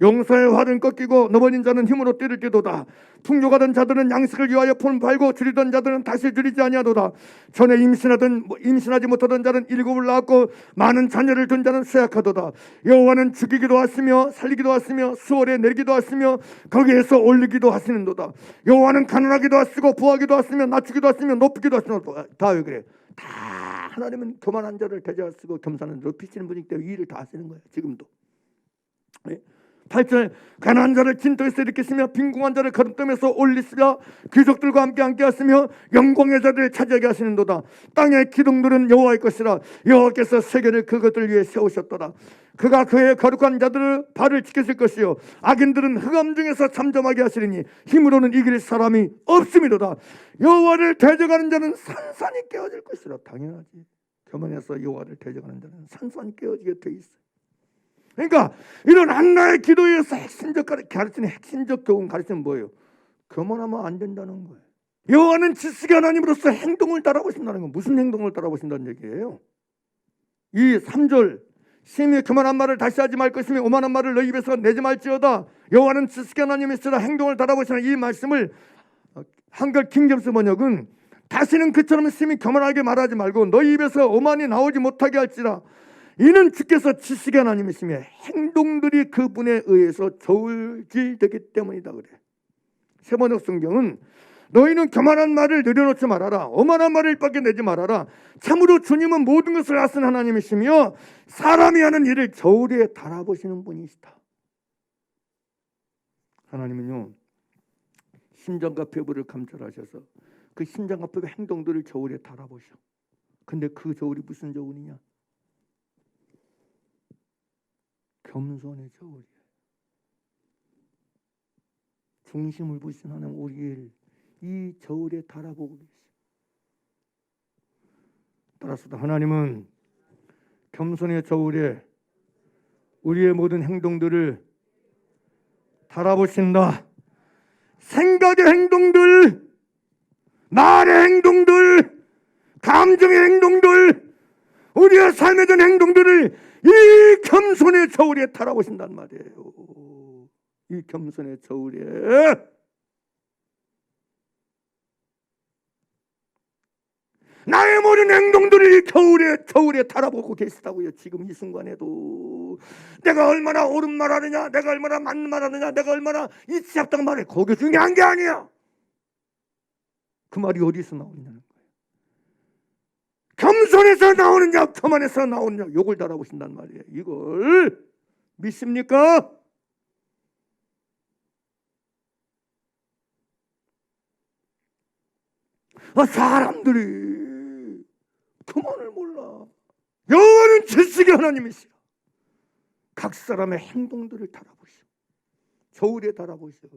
용사의 활은 꺾이고 넘어진 자는 힘으로 때릴 때도다. 풍족하던 자들은 양식을 위하여 폰 팔고 줄이던 자들은 다시 줄이지 아니하도다. 전에 임신하지 못하던 자는 일곱을 낳았고 많은 자녀를 둔 자는 쇠약하도다. 여호와는 죽이기도 하시며 살리기도 하시며 수월에 내리기도 하시며 거기에서 올리기도 하시는도다. 여호와는 가난하기도 하시고 부하기도 하시며 낮추기도 하시며 높이기도 하시는도다. 다 왜 그래? 다 하나님은 교만한 자를 대적하시고 겸손한 자를 높이시는 분이기 때문에 이 일을 다 하시는 거예요. 지금도. 네? 8절 가난한 자를 진토에서 일으키시며 빈궁한 자를 거름뜸에서 올리시며 귀족들과 함께 하시며 영광의 자리를 차지하게 하시는도다. 땅의 기둥들은 여호와의 것이라 여호와께서 세계를 그것들 위해 세우셨도다. 그가 그의 거룩한 자들의 발을 지키실 것이요 악인들은 흑암 중에서 잠잠하게 하시리니 힘으로는 이길 사람이 없음이로다. 여호와를 대적하는 자는 산산이 깨어질 것이라. 당연하지. 교만해서 여호와를 대적하는 자는 산산이 깨어지게 돼 있어. 그러니까 이런 한나의 기도에서 핵심적 가르치는 핵심적 교훈 가르치는 뭐예요? 교만하면 안 된다는 거예요. 여호와는 지식의 하나님으로서 행동을 따라보신다는 건 무슨 행동을 따라보신다는 얘기예요? 이 3절 심히 교만한 말을 다시 하지 말 것이며 오만한 말을 너희 입에서 내지 말지어다. 여호와는 지식의 하나님이시라 행동을 따라보시는 이 말씀을 한글 킹제임스 번역은 다시는 그처럼 심히 교만하게 말하지 말고 너희 입에서 오만이 나오지 못하게 할지라. 이는 주께서 지식의 하나님이시며 행동들이 그분에 의해서 저울질되기 때문이다 그래. 세번역 성경은 너희는 교만한 말을 내려놓지 말아라. 오만한 말을 입 밖에 내지 말아라. 참으로 주님은 모든 것을 아신 하나님이시며 사람이 하는 일을 저울에 달아보시는 분이시다. 하나님은요 심장과 폐부를 감찰하셔서 그 심장과 폐부 행동들을 저울에 달아보셔. 근데 그 저울이 무슨 저울이냐? 겸손의 저울이에요. 중심을 보신 하나님 우리를 이 저울에 달아보고 계십니다. 따라서 하나님은 겸손의 저울에 우리의 모든 행동들을 달아보신다. 생각의 행동들, 말의 행동들, 감정의 행동들, 우리의 삶에 대한 행동들을 이 겸손의 저울에 달아보신단 말이에요. 이 겸손의 저울에 나의 모든 행동들을 저울에 달아보고 계시다고요. 지금 이 순간에도 내가 얼마나 옳은 말 하느냐, 내가 얼마나 맞는 말 하느냐, 내가 얼마나 이치합당 말해, 그게 중요한 게 아니야. 그 말이 어디서 나오느냐는 거예요. 겸손에서 나오느냐, 교만에서 나오느냐, 요걸 달아보신단 말이에요. 이걸 믿습니까? 사람들이 교만을 몰라. 여호와는 지식의 하나님이시여. 각 사람의 행동들을 달아보시오. 저울에 달아보시오.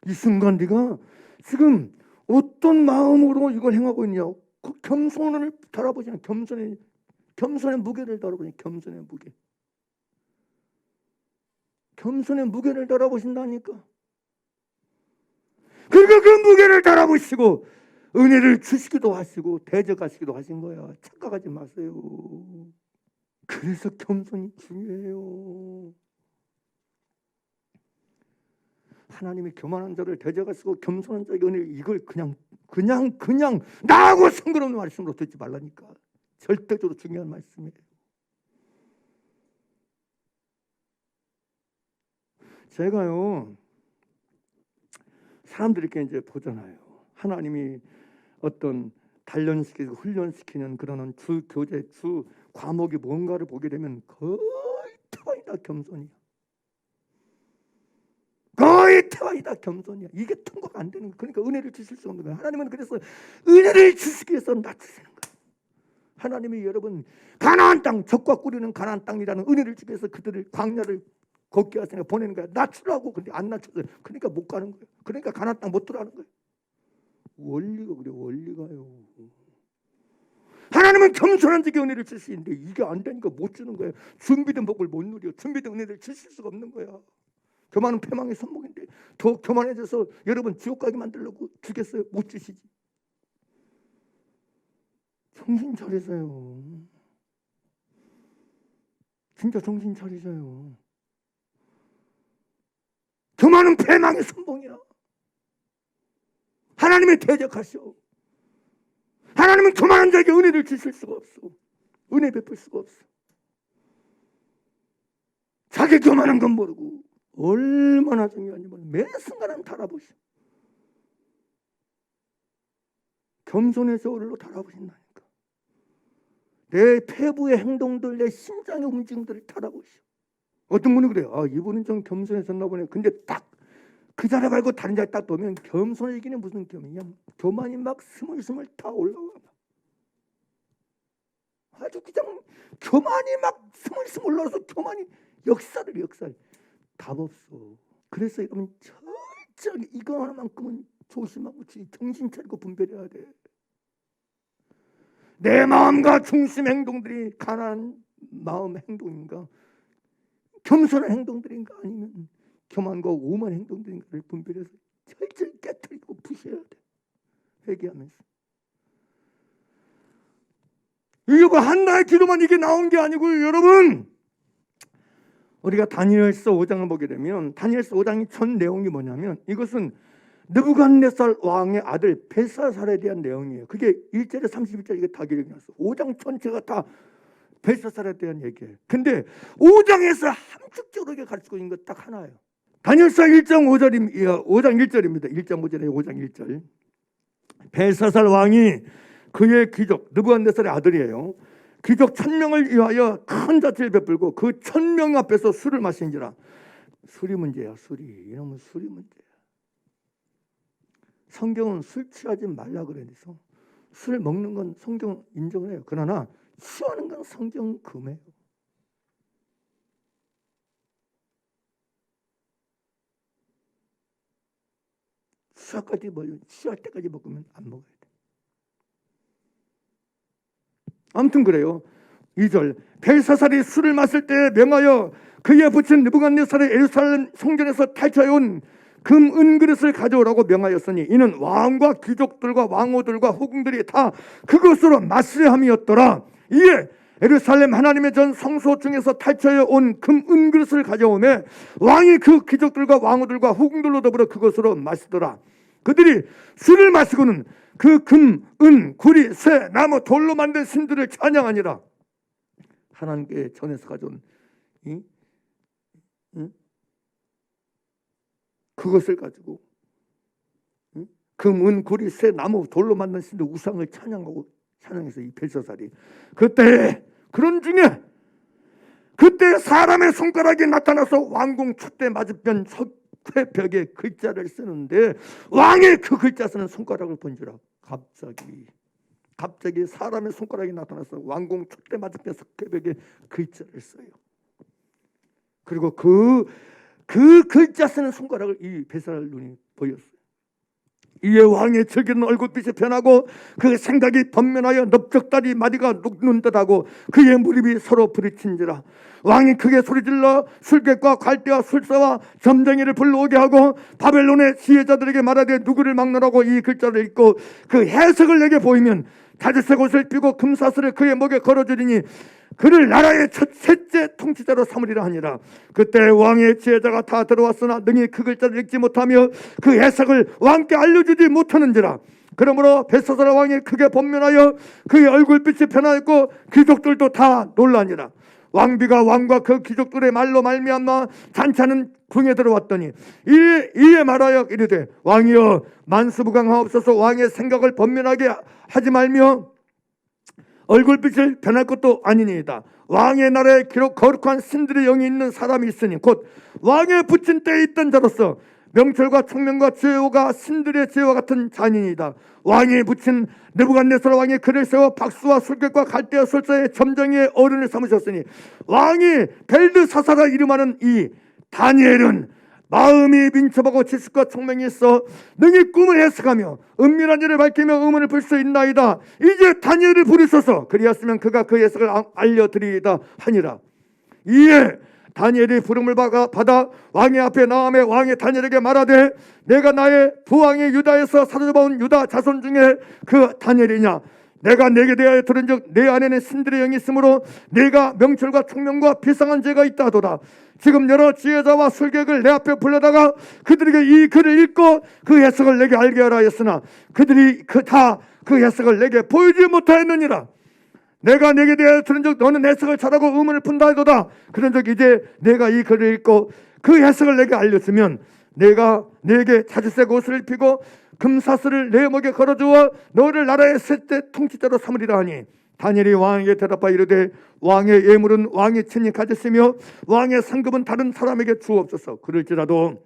이 순간 네가 지금 어떤 마음으로 이걸 행하고 있냐? 그 겸손을 달아보시냐? 겸손의 무게를 달아보시냐? 겸손의 무게. 겸손의 무게를 달아보신다니까. 그러니까 그 무게를 달아보시고 은혜를 주시기도 하시고 대적하시기도 하신 거야. 착각하지 마세요. 그래서 겸손이 중요해요. 하나님이 교만한 자를 대적하시고 겸손한 자에게 은혜, 이걸 그냥 나하고 상관없는 말씀으로 듣지 말라니까. 절대적으로 중요한 말씀이에요. 제가요, 사람들이 이렇게 이제 보잖아요. 하나님이 어떤 단련시키고 훈련시키는 그런 주 교재, 주 과목이 뭔가를 보게 되면 거의 태화이다 겸손이야. 거의 태화이다 겸손이야. 이게 통과가 안 되는 거야. 그러니까 은혜를 주실 수 없는 거야. 하나님은 그래서 은혜를 주시기 위해서 낮추시는 거야. 하나님이 여러분 가나안 땅, 적과 꿀이는 가나안 땅이라는 은혜를 주기 위해서 그들을 광야를 걷게 하시니까 보내는 거야. 낮추라고. 근데 안 낮춰서 그러니까 못 가는 거야. 그러니까 가나안 땅 못 들어가는 거야. 원리가 그래. 원리가요. 하나님은 겸손한 자에게 은혜를 주시는데 이게 안 되니까 못 주는 거예요. 준비된 복을 못 누려. 준비된 은혜를 주실 수가 없는 거야. 교만은 패망의 손목인데 더 교만해져서 여러분 지옥 가게 만들려고 주겠어요? 못 주시지. 정신 차리세요. 진짜 정신 차리세요. 교만은 패망의 선봉이야. 하나님의 대적하시오. 하나님은 교만한 자에게 은혜를 주실 수가 없어. 은혜 베풀 수가 없어. 자기 교만한 건 모르고 얼마나 중요한지 모르고 매 순간은 달아보시오. 겸손의 저울로 달아보신다니까. 내 폐부의 행동들, 내 심장의 움직임들을 달아보시오. 어떤 분이 그래요. 이분은 좀 겸손해졌나 보네. 근데 딱 그 자리 말고 다른 자리 딱 보면 겸손이기는 무슨 겸이냐. 교만이 막 스물스물 다 올라와. 아주 그냥 교만이 막 스물스물 올라와서 교만이 역사를 답 없어. 그래서 여러분 철저히 이거 하나만큼은 조심하고 정신 차리고 분별해야 돼. 내 마음과 중심 행동들이 가난한 마음 행동인가, 겸손한 행동들인가, 아니면 교만과 오만 행동들인가를 분별해서 철저히 깨뜨리고 부셔야 돼. 회개하면서. 이거 한나의 기도만 이게 나온 게 아니고 여러분, 우리가 다니엘서 5장을 보게 되면 다니엘서 5장의 전 내용이 뭐냐면 이것은 느부갓네살 왕의 아들 벨사살에 대한 내용이에요. 그게 1절에 31절 이게 다 기록이 났어. 5장 전체가 다 벨사살에 대한 얘기예요. 근데 5장에서 함축적으로 가르치고 있는 것 딱 하나예요. 다니엘서 1장 1절입니다. 1장 5절에 5장 1절. 벨사살 왕이 그의 귀족 느부갓네살의 아들이에요. 귀족 1000명을 위하여 큰 자치를 베풀고 그 1000명 앞에서 술을 마신지라. 술이 문제야. 이놈은 술이 문제야. 성경은 술 취하지 말라 그래서 술 먹는 건 성경 인정을 해요. 그러나 취하는 건 성경 금해요. 취할 때까지 먹으면 안 먹어야 돼. 아무튼 그래요. 2절 벨사살이 술을 마실 때 명하여 그에 붙인 느부갓네살의 예루살렘 성전에서 탈취해온 금, 은 그릇을 가져오라고 명하였으니 이는 왕과 귀족들과 왕후들과 후궁들이 다 그것으로 마시려 함이었더라. 이에 예루살렘 하나님의 전 성소 중에서 탈취하여 온 금, 은 그릇을 가져오매 왕이 그 귀족들과 왕후들과 후궁들로 더불어 그것으로 마시더라. 그들이 술을 마시고는 그 금, 은, 구리, 쇠, 나무, 돌로 만든 신들을 찬양하니라. 하나님께 전에서 가져온 그것을 가지고 금, 은, 구리, 쇠, 나무, 돌로 만든 신들 우상을 찬양해서 이 벨사살이 그때 그런 중에 그때 사람의 손가락이 나타나서 왕궁 촛대 맞은편 석회벽에 글자를 쓰는데 왕의 그 글자 쓰는 손가락을 본지라. 갑자기 사람의 손가락이 나타나서 왕궁 촛대 맞은편 석회벽에 글자를 써요. 그리고 그 글자 쓰는 손가락을 이 벨사살 눈이 보였어요. 이에 왕의 즐기는 얼굴빛이 변하고 그 생각이 번면하여 넓적다리 마디가 녹는 듯하고 그의 무릎이 서로 부딪힌지라. 왕이 크게 소리질러 술객과 갈대와 술사와 점쟁이를 불러오게 하고 바벨론의 지혜자들에게 말하되 누구를 막느라고 이 글자를 읽고 그 해석을 내게 보이면 다주색 옷을 삐고 금사슬을 그의 목에 걸어주리니 그를 나라의 셋째 통치자로 삼으리라 하니라. 그때 왕의 지혜자가 다 들어왔으나 능히 그 글자를 읽지 못하며 그 해석을 왕께 알려주지 못하는지라. 그러므로 벨사살 왕이 크게 번면하여 그의 얼굴빛이 변하였고 귀족들도 다 놀라니라. 왕비가 왕과 그 귀족들의 말로 말미암아 잔치하는 궁에 들어왔더니 이에 말하여 이르되 왕이여 만수무강하옵소서. 왕의 생각을 번면하게 하지 말며 얼굴빛을 변할 것도 아니니이다. 왕의 나라에 기록 거룩한 신들의 영이 있는 사람이 있으니 곧 왕의 붙인 때에 있던 자로서 명철과 총명과 지혜가 신들의 지혜와 같은 자니이다. 왕이 붙인 느부갓네살 왕이 그를 세워 박수와 술객과 갈대와 술사의 점쟁이의 어른을 삼으셨으니 왕이 벨드사사라 이름하는 이 다니엘은 마음이 민첩하고 지식과 총명이 있어 능히 꿈을 해석하며 은밀한 일을 밝히며 의문을 풀 수 있나이다. 이제 다니엘을 부르소서. 그리하시면 그가 그 해석을 알려드리이다 하니라. 이에 다니엘이 부름을 받아 왕의 앞에 나아매 왕이 다니엘에게 말하되 내가 나의 부왕이 유다에서 사로잡아온 유다 자손 중에 그 다니엘이냐. 내가 내게 대하여 들은즉 내 안에는 신들의 영이 있으므로 내가 명철과 총명과 비상한 죄가 있다 하도다. 지금 여러 지혜자와 술객을 내 앞에 불러다가 그들에게 이 글을 읽고 그 해석을 내게 알게 하라 했으나 그들이 다 그 해석을 내게 보이지 못하였느니라. 내가 내게 대하여 들은즉 너는 해석을 잘하고 의문을 푼다 하도다. 그런즉 이제 내가 이 글을 읽고 그 해석을 내게 알려주면 내가 내게 자주색 옷을 입히고 금사슬을 내 목에 걸어주어 너를 나라의 셋째 통치자로 삼으리라 하니 다니엘이 왕에게 대답하여 이르되 왕의 예물은 왕이 친히 가졌으며 왕의 상급은 다른 사람에게 주옵소서. 그럴지라도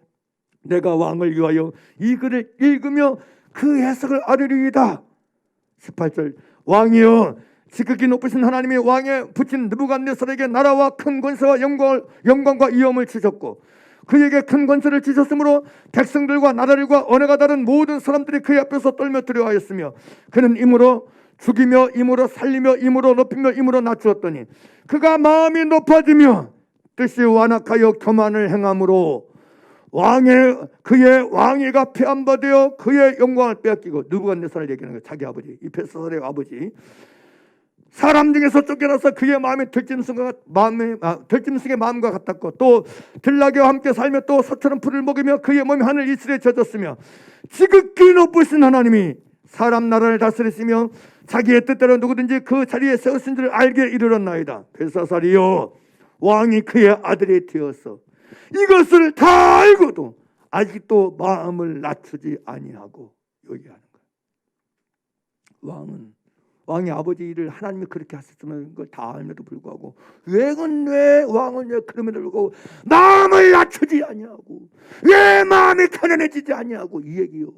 내가 왕을 위하여 이 글을 읽으며 그 해석을 아뢰리이다. 18절 왕이여 지극히 높으신 하나님이 왕에 붙인 느부갓네살에게 나라와 큰 권세와 영광과 위엄을 주셨고 그에게 큰 권세를 주셨으므로 백성들과 나라들과 언어가 다른 모든 사람들이 그의 앞에서 떨며 두려워하였으며 그는 임으로 죽이며 임으로 살리며 임으로 높이며 임으로 낮추었더니 그가 마음이 높아지며 뜻이 완악하여 교만을 행함으로 그의 왕위가 폐함받아 그의 영광을 빼앗기고 느부갓네살을 얘기하는 거예요. 자기 아버지 이 벨사살의 아버지 사람 중에서 쫓겨나서 그의 마음이 들짐승의 마음과 같았고 또 들나귀와 함께 살며 또 소처럼 풀을 먹이며 그의 몸이 하늘 이슬에 젖었으며 지극히 높으신 하나님이 사람 나라를 다스리시며 자기의 뜻대로 누구든지 그 자리에 세우신 줄 알게 이르렀나이다. 벨사살이여 왕이 그의 아들이 되어서 이것을 다 알고도 아직도 마음을 낮추지 아니하고 요기하는 거예요. 왕의 아버지 일을 하나님이 그렇게 하셨으면 그걸 다 알면도 불구하고 왕은 왜 그럼에도 불구하고 마음을 낮추지 아니하고 왜 마음이 편안해지지 아니하고 이 얘기요.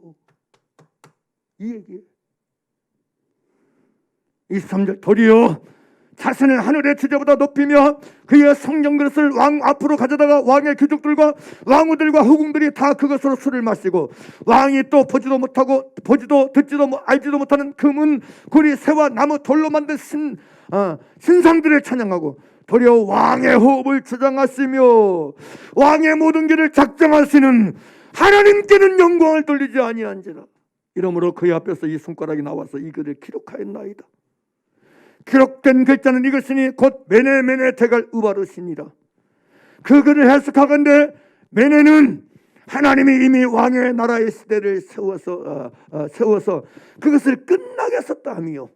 23절 도리어 자신을 하늘의 주제보다 높이며 그의 성령 그릇을 왕 앞으로 가져다가 왕의 귀족들과 왕후들과 후궁들이 다 그것으로 술을 마시고 왕이 또 보지도 못하고 듣지도 알지도 못하는 금은 구리 새와 나무 돌로 만든 신상들을 찬양하고 도리어 왕의 호흡을 주장하시며 왕의 모든 길을 작정하시는 하나님께는 영광을 돌리지 아니한지라. 이러므로 그의 앞에서 이 손가락이 나와서 이 글을 기록하였나이다. 기록된 글자는 이것이니 곧 메네 대갈 우바르시니라. 그 글을 해석하건대 메네는 하나님이 이미 왕의 나라의 시대를 세워서 그것을 끝나게 했었다 하며,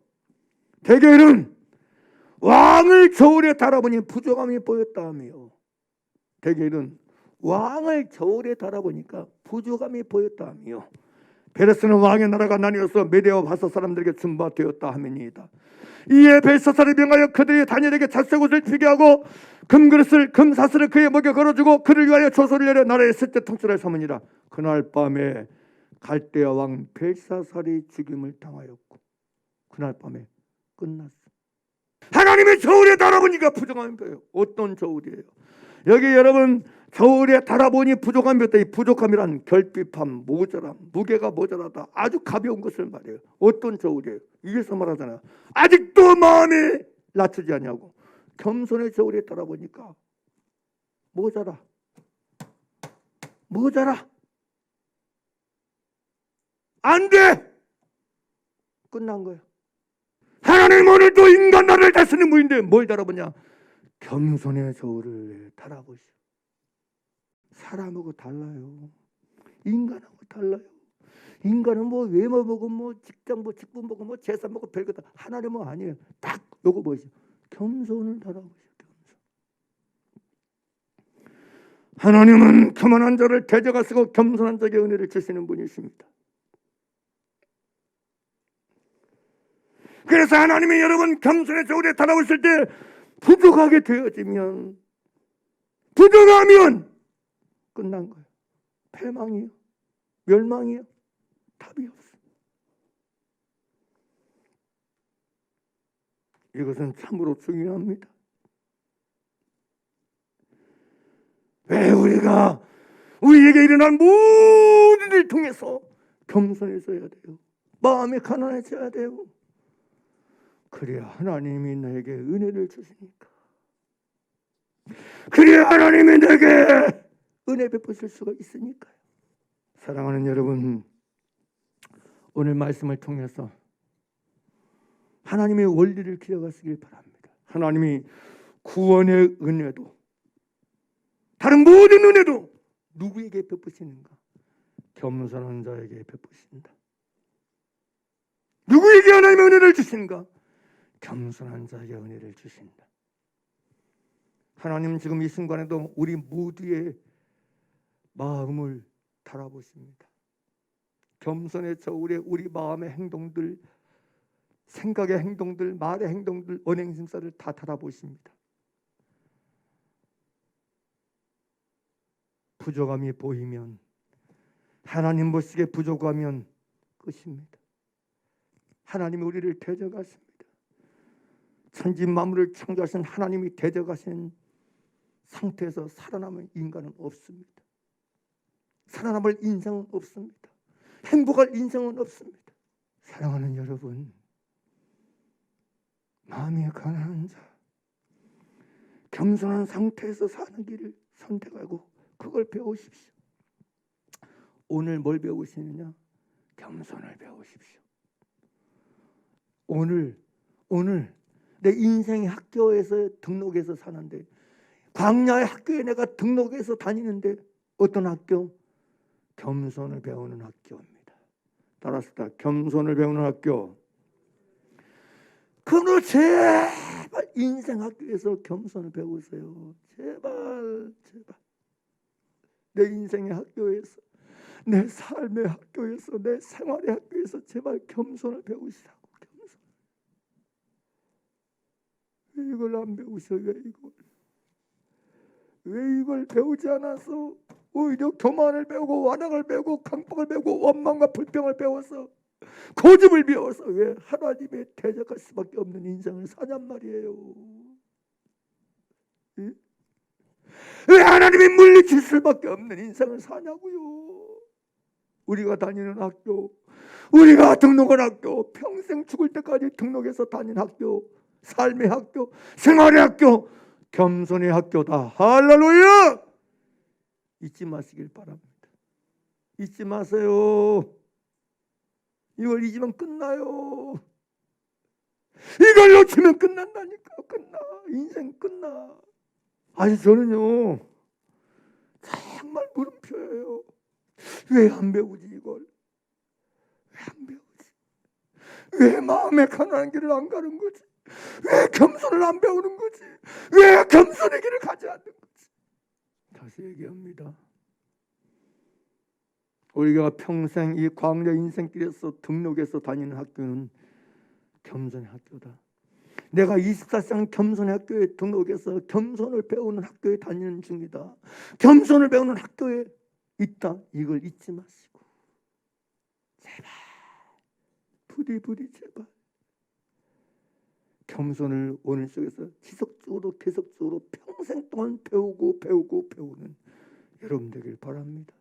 대개는 왕을 저울에 달아보니 부족함이 보였다 하며, 대개는 왕을 저울에 달아보니까 부족함이 보였다 하며, 베레스는 왕의 나라가 나뉘어서 메대와 바사 사람들에게 준바되었다 하매니이다. 이에 벨사살을 명하여 그들이 다니엘에게 잣새옷을 피게 하고 금그릇을 금사슬을 그의 목에 걸어주고 그를 위하여 조서를 내려 나라의 셋째 통치를 삼으니라. 그날 밤에 갈대아 왕 벨사살이 죽임을 당하였고 그날 밤에 끝났어. 하나님의 저울에 달아보니까 부족함이 보여요. 어떤 저울이에요? 여기 여러분, 저울에 달아보니 부족함이 없다. 이 부족함이란 결핍함, 모자람, 무게가 모자라다, 아주 가벼운 것을 말해요. 어떤 저울이에요? 위에서 말하잖아요. 아직도 마음이 낮추지 않냐고. 겸손의 저울에 달아보니까 모자라, 안 돼. 끝난 거예요. 하나님 오늘도 인간 나라를 다스리는 분인데 뭘 달아보냐? 겸손의 저울을 달아보시오. 사람하고 달라요. 인간하고 달라요. 인간은 뭐 외모 보고 뭐 직장 뭐 직분 보고 뭐 재산 보고 별거 다. 하나님은 아니에요. 딱 요거 보시오. 겸손을 달아보시오. 겸손. 하나님은 교만한 자를 대적하시고 겸손한 자에게 은혜를 주시는 분이십니다. 그래서 하나님이 여러분 겸손의 저울에 달아보실 때 부족하게 되어지면, 부족하면 끝난 거예요. 패망이요, 멸망이요, 답이 없어. 이것은 참으로 중요합니다. 왜 우리에게 일어난 모든 일을 통해서 겸손해져야 돼요. 마음이 가난해져야 돼요. 그래야 하나님이 나에게 은혜를 주시니까. 그래야 하나님이 내게 은혜 베푸실 수가 있으니까요. 사랑하는 여러분, 오늘 말씀을 통해서 하나님의 원리를 기억하시길 바랍니다. 하나님이 구원의 은혜도 다른 모든 은혜도 누구에게 베푸시는가? 겸손한 자에게 베푸신다. 누구에게 하나님의 은혜를 주시는가? 겸손한 자에게 은혜를 주신다. 하나님 지금 이 순간에도 우리 모두의 마음을 달아보십니다. 겸손의 저울에 우리 마음의 행동들, 생각의 행동들, 말의 행동들, 언행심사를 다 달아보십니다. 부족함이 보이면, 하나님 보시기에 부족하면 끝입니다. 하나님이 우리를 대적하십니다. 천지 만물을 창조하신 하나님이 대적하신 상태에서 살아남은 인간은 없습니다. 살아남을 인생은 없습니다. 행복할 인생은 없습니다. 사랑하는 여러분, 마음이 가난한 자, 겸손한 상태에서 사는 길을 선택하고 그걸 배우십시오. 오늘 뭘 배우시느냐? 겸손을 배우십시오. 오늘 내 인생의 학교에서 등록해서 사는데, 광야의 학교에 내가 등록해서 다니는데 어떤 학교? 겸손을 배우는 학교입니다. 따라합시다. 겸손을 배우는 학교. 그러므로 제발 인생 학교에서 겸손을 배우세요. 제발. 내 인생의 학교에서, 내 삶의 학교에서, 내 생활의 학교에서 제발 겸손을 배우시라고. 겸손. 왜 이걸 안 배우셔? 왜 이걸 배우지 않아서 오히려 교만을 배우고 완악을 배우고 강박을 배우고 원망과 불평을 배워서 고집을 배워서 왜 하나님의 대적할 수밖에 없는 인생을 사냔 말이에요. 왜 하나님이 물리칠 수밖에 없는 인생을 사냐고요. 우리가 다니는 학교, 우리가 등록한 학교, 평생 죽을 때까지 등록해서 다닌 학교, 삶의 학교, 생활의 학교, 겸손의 학교다. 할렐루야! 잊지 마시길 바랍니다. 잊지 마세요. 이걸 잊으면 끝나요. 이걸 놓치면 끝난다니까. 끝나. 인생 끝나. 아니 저는요 정말 물음표예요. 왜 안 배우지 이걸? 왜 안 배우지? 왜 마음의 가난한 길을 안 가는 거지? 왜 겸손을 안 배우는 거지? 왜 겸손의 길을 가지 않는 거지? 다시 얘기합니다. 우리가 평생 이 광야 인생길에서 등록해서 다니는 학교는 겸손의 학교다. 내가 24시간 겸손의 학교에 등록해서 겸손을 배우는 학교에 다니는 중이다. 겸손을 배우는 학교에 있다. 이걸 잊지 마시고 제발 부디 제발 겸손을 오늘 속에서 지속적으로 계속적으로 평생 동안 배우는 여러분 되길 바랍니다.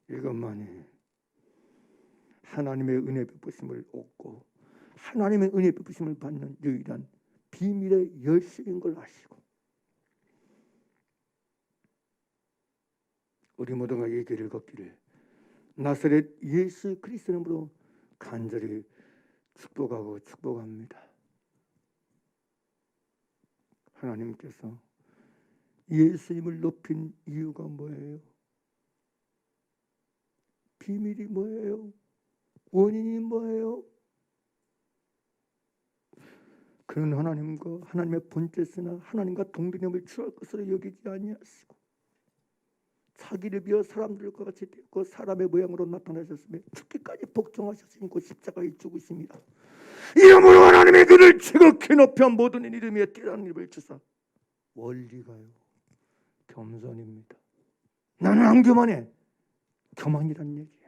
이것만이 하나님의 은혜 베푸심을 얻고 하나님의 은혜 베푸심을 받는 유일한 비밀의 열쇠인 걸 아시고 우리 모두가 이 길을 걷기를 나사렛 예수 그리스도 이름으로 간절히 축복합니다. 하나님께서 예수님을 높인 이유가 뭐예요? 비밀이 뭐예요? 원인이 뭐예요? 그는 하나님과 하나님의 본체스나 하나님과 동등함을 취할 것으로 여기지 아니하시고 자기를 비어 사람들과 같이 되었고 사람의 모양으로 나타나셨으며 죽기까지 복종하셨으니 곧 십자가에 죽으십니다. 이러므로 하나님의 그를 지극히 높여 모든 이름 위에 뛰어난 이름을 주사 원리가요 겸손입니다. 나는 안 교만해. 교만이란 얘기예요.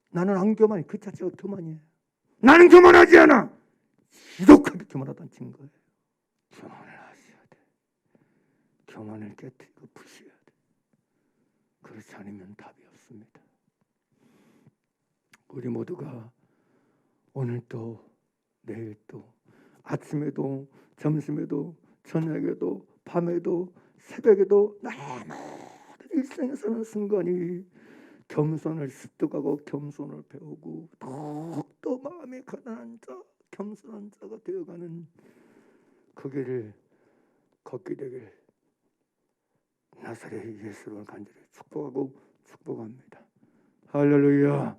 나는 안 교만해. 그 자체가 교만이에요. 나는 교만하지 않아. 지독하게 교만하다는 증거예요. 교만을 하셔야 돼. 교만을 깨뜨리고 부셔야 돼. 그렇지 않으면 답이 없습니다. 우리 모두가 오늘도 내일도 아침에도 점심에도 저녁에도 밤에도 새벽에도 나의 모든 일생에 사는 순간이 겸손을 습득하고 겸손을 배우고 더욱더 마음이 가난한 자 겸손한 자가 되어가는 그 길을 걷게 되길 나사렛 예수를 간절히 축복합니다. 할렐루야.